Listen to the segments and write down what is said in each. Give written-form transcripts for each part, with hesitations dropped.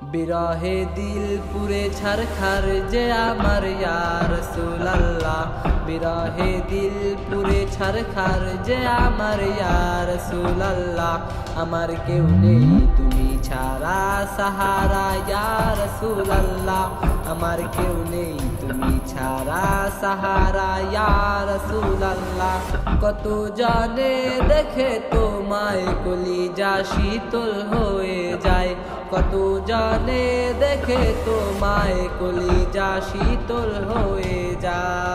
বিরহে দিল পুরে ছারখার যে আমার ইয়া রাসূলুল্লাহ, বিরহে দিল পুরে ছারখার যে আমার ইয়া রাসূলুল্লাহ। আমার কেউ নেই তুমি ছাড়া সাহারা ইয়া রাসূলুল্লাহ, আমার কেউ নেই তুমি ছাড়া সাহারা ইয়া রাসূলুল্লাহ। কত জানে দেখে তোমায় কলিজা শীতল হয়ে যায়, কত জানে দেখে তোমায় কলিজা শীতল হয়ে যায়,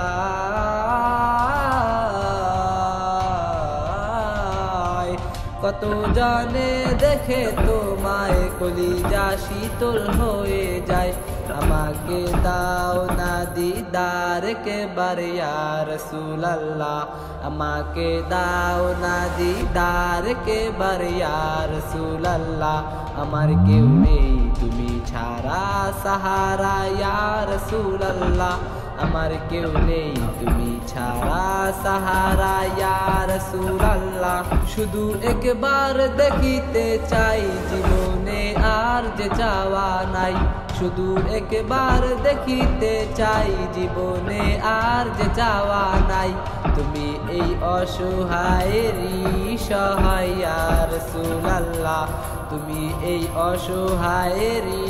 কত জানে দেখে তোমায় কলিজা শীতল হয়ে যায়। আমাকে দাও না দিদার কে বার ইয়া রাসূলুল্লাহ, আমাকে দাও না দিদার কে বার ইয়া রাসূলুল্লাহ। আমার কেউ নেই তুমি ছাড়া সাহারা ইয়া রাসূলুল্লাহ, আমার কেউ নেই তুমি ছাড়া সাহারা ইয়া রাসূলুল্লাহ। শুধু একবার দেখিতে চাই জীবনে আর যে চাওয়া নাই, শুধু একবার দেখিতে চাই জীবনে আর যে চাওয়া নাই। তুমি এই অসহায়েরই সহায় ইয়া রাসূলুল্লাহ, তুমি এই অসহায়েরই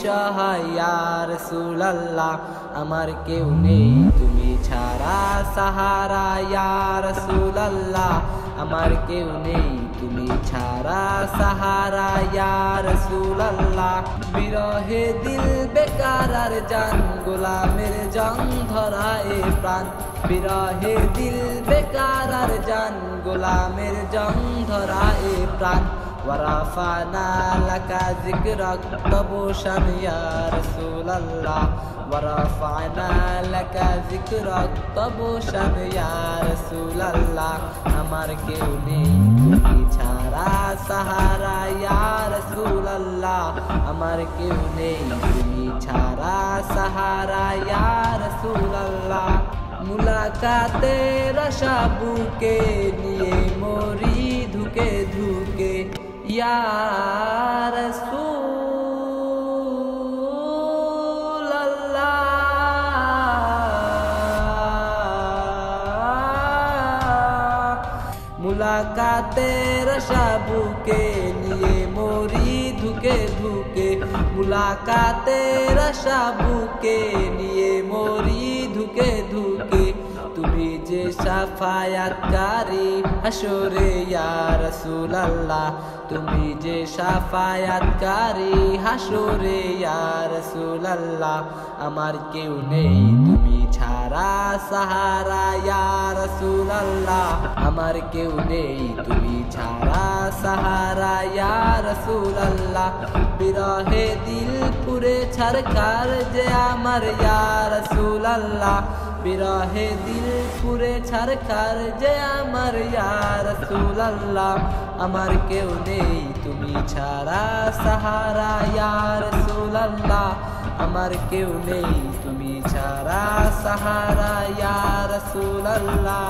সহায় ইয়া রাসূলুল্লাহ। আমার কেউ নেই তুমি ছাড়া সাহারা ইয়া রাসূলুল্লাহ, আমার কেউ নেই তুমি ছাড়া সাহারা ইয়া রাসূলুল্লাহ। বিরহে দিল বেকার আর জান গোলামের জং ধরায় প্রাণ, বিরহে দিল বেকার আর জান গোলামের জং ধরায় প্রাণ। ورفعنا لك ذكرك طبوشا يا رسول الله، ورفعنا لك ذكرك طبوشا يا رسول الله। আমার কেউ নেই তুমি ছাড়া সাহারা ইয়া রাসূলুল্লাহ, আমার কেউ নেই তুমি ছাড়া সাহারা ইয়া রাসূলুল্লাহ। মুলাকাতের আশা বুকে নিয়ে মরি ধুকে ধুকে ইয়া রাসূলুল্লাহ, মুলাকাতের আশা বুকে নিয়ে মরি ধুকে ধুকে, মুলাকাতের আশা বুকে নিয়ে মরি ধুকে ধুকে। তুমি যে শাফায়াতকারী হাসরে ইয়া রাসূলুল্লাহ, তুমি যে শাফায়াতকারী হাসরে ইয়া রাসূলুল্লাহ। আমার কেউ নেই তুমি ছাড়া সাহারা ইয়া রাসূলুল্লাহ, আমার কেউ নেই তুমি ছাড়া সাহারা ইয়া রাসূলুল্লাহ। বিরহে দিল পুরে ছারখার যে আমার ইয়া রাসূলুল্লাহ, বিরহে দিল পুরে ছারখার যে আমার ইয়া রাসূলুল্লাহ। আমার কেউ নেই তুমি ছাড়া সাহারা ইয়া রাসূলুল্লাহ, আমার কেউ নেই তুমি ছাড়া সাহারা ইয়া রাসূলুল্লাহ।